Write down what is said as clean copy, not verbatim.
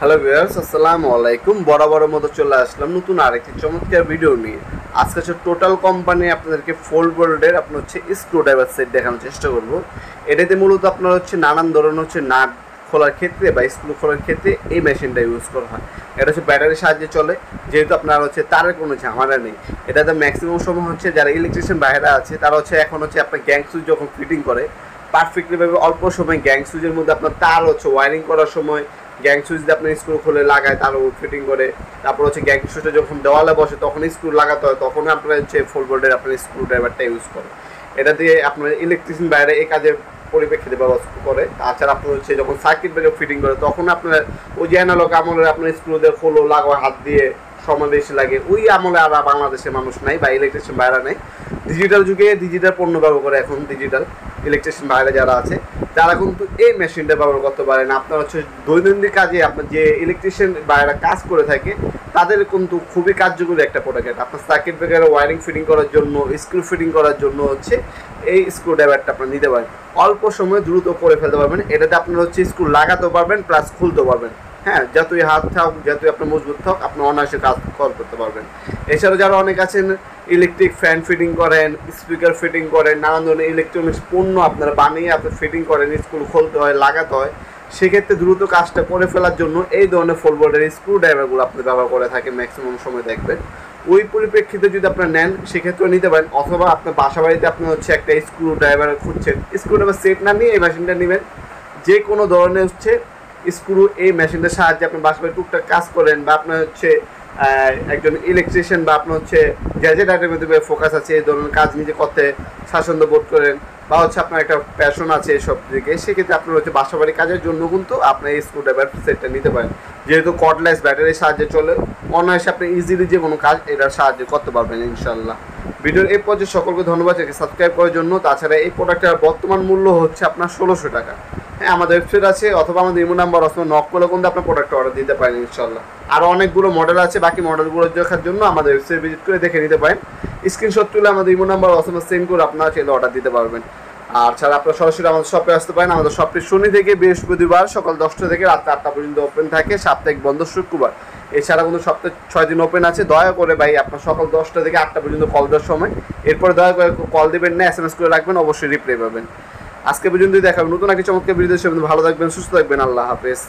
Hello viewers, আসসালামু আলাইকুম। বরাবরের মতো চলে আসলাম নতুন আরেকটি চমৎকার ভিডিও নিয়ে। আজকে হচ্ছে টোটাল কোম্পানি আপনাদেরকে ফোল্ড বোল্ডের আপনার হচ্ছে স্ক্রু ড্রাইভার সেট দেখানোর চেষ্টা করব। এটাতে মূলত আপনার হচ্ছে নানান ধরনের হচ্ছে নাট খোলার ক্ষেত্রে বা স্ক্রু খোলার ক্ষেত্রে এই মেশিনটা ইউজ করা হয়। এটা হচ্ছে ব্যাটারির সাহায্যে চলে, যেহেতু আপনার হচ্ছে তারের কোনো ঝামেলা নেই। এটাতে ম্যাক্সিমাম সময় হচ্ছে যারা ইলেকট্রিশিয়ান বাইরে আছে তারা হচ্ছে এখন হচ্ছে আপনার গ্যাং সুইচ যখন ফিটিং করে পারফেক্টলিভাবে অল্প সময় গ্যাং সুইচের মধ্যে আপনার তার হচ্ছে ওয়ারিং করার সময় গ্যাং সুইচ দিয়ে আপনি স্ক্রু খুলে লাগায় তার ফিটিং করে, তারপর হচ্ছে গ্যাং সুইচটা যখন দেওয়ালে বসে তখন স্ক্রু লাগাতে হয়, তখন আপনার হচ্ছে ফোল্ড বোল্ডের আপনার স্ক্রু ড্রাইভারটা ইউজ করে। এটা দিয়ে আপনার ইলেকট্রিশিয়ান বাইরে এই কাজের পরিপ্রেক্ষিতে ব্যবস্থা করে। তাছাড়া আপনার হচ্ছে যখন সার্কিট ব্রেকার ফিটিং করে তখন আপনার ওই যে অ্যানালগ আমলের আপনার স্ক্রু দিয়ে খোলো লাগায় হাত দিয়ে সময় বেশি লাগে, ওই আমলে আর বাংলাদেশের মানুষ নাই বা ইলেকট্রিশিয়ান বাইরে নেই। ডিজিটাল যুগে ডিজিটাল পণ্য ব্যবহার করে এখন ডিজিটাল ইলেকট্রিশিয়ান বাইরে যারা আছে তারা কিন্তু এই মেশিনটা ব্যবহার করতে পারেন। আপনার হচ্ছে দৈনন্দিন কাজে আপনার যে ইলেকট্রিশিয়ান বাইরে কাজ করে থাকে তাদের কিন্তু খুবই কার্যকরী একটা প্রোডাক্ট। আপনার সার্কিট ব্রেকারে ওয়ারিং ফিটিং করার জন্য, স্ক্রু ফিটিং করার জন্য হচ্ছে এই স্ক্রু ড্রাইভারটা আপনার নিতে পারেন। অল্প সময়ে দ্রুত করে ফেলতে পারবেন। এটাতে আপনার হচ্ছে স্ক্রু লাগাতেও পারবেন প্লাস খুলতেও পারবেন। হ্যাঁ, যতই হাত থাক যতই আপনার মজবুত থাক আপনি অনায়াসে কাজ করতে পারবেন। এছাড়াও যারা অনেক আছেন ইলেকট্রিক ফ্যান ফিটিং করেন, স্পিকার ফিটিং করেন, নানান ধরনের ইলেকট্রনিক্স পণ্য আপনারা বানিয়ে আপনি ফিটিং করেন, স্ক্রু খুলতে হয় লাগাতে হয়, সেক্ষেত্রে দ্রুত কাজটা করে ফেলার জন্য এই ধরনের ফোল্ড বোল্ডের স্ক্রু ড্রাইভারগুলো আপনি ব্যবহার করে থাকেন ম্যাক্সিমাম সময় দেখবেন। ওই পরিপ্রেক্ষিতে যদি আপনার নেন সেক্ষেত্রেও নিতে পারেন, অথবা আপনার বাসা বাড়িতে আপনি হচ্ছে একটা স্ক্রু ড্রাইভার খুঁজছেন, স্ক্রু ড্রাইভার সেট না নিয়ে এই মেশিনটা নেবেন। যে কোনো ধরনের হচ্ছে স্ক্রু এই মেশিনটার সাহায্যে আপনি বাসা বাড়ি টুকটাক কাজ করেন, বা আপনার হচ্ছে একজন ইলেকট্রিশিয়ান বা আপনার হচ্ছে গ্যাজেট আইটেমের মধ্যে ফোকাস আছে, এই ধরনের কাজ নিজে করতে স্বাচ্ছন্দ্য বোধ করেন, বা হচ্ছে আপনার একটা প্যাশন আছে এসব দিকে, সেক্ষেত্রে আপনার হচ্ছে বাসা বাড়ি কাজের জন্য কিন্তু আপনি এই স্ক্রু ড্রাইভার সেটটা নিতে পারেন। যেহেতু কর্ডলেস ব্যাটারির সাহায্যে চলে, অনায়াসে আপনি ইজিলি যে কোনো কাজ এটার সাহায্যে করতে পারবেন ইনশাল্লাহ। ভিডিওর এই পর্যায়ে সকলকে ধন্যবাদ সাবস্ক্রাইব করার জন্য। তাছাড়া এই প্রোডাক্টের বর্তমান মূল্য হচ্ছে আপনার 1600 টাকা। হ্যাঁ, আমাদের ওয়েবসাইট আছে অথবা আমাদের ইমো নাম্বার অথবা নক করে কিন্তু আপনার প্রোডাক্টটা অর্ডার দিতে পারেন ইনশাল্লাহ। আরও অনেকগুলো মডেল আছে, বাকি মডেলগুলো দেখার জন্য আমাদের ওয়েবসাইট ভিজিট করে দেখে নিতে পারেন। স্ক্রিনশট তুলে আমাদের ইমো নাম্বার অথবা সেন্ড করে আপনারা চাইলে অর্ডার দিতে পারবেন। আর ছাড়া আপনারা সরাসরি আমাদের শপে আসতে পারেন। আমাদের শপটি শনি থেকে বৃহস্পতিবার সকাল 10টা থেকে রাত 8টা পর্যন্ত ওপেন থাকে, সাপ্তাহিক বন্ধ শুক্রবার। এছাড়া কিন্তু সপ্তাহে 6 দিন ওপেন আছে। দয়া করে ভাই আপনার সকাল 10টা থেকে 8টা পর্যন্ত কল দেওয়ার সময়, এরপরে দয়া করে কল দেবেন না, SMS করে রাখবেন, অবশ্যই রিপ্লাই পাবেন। আজকে পর্যন্তই দেখাবেন নতুন একটি চমৎকার ভিডিও। ভালো থাকবেন, সুস্থ থাকবেন, আল্লাহ হাফেজ।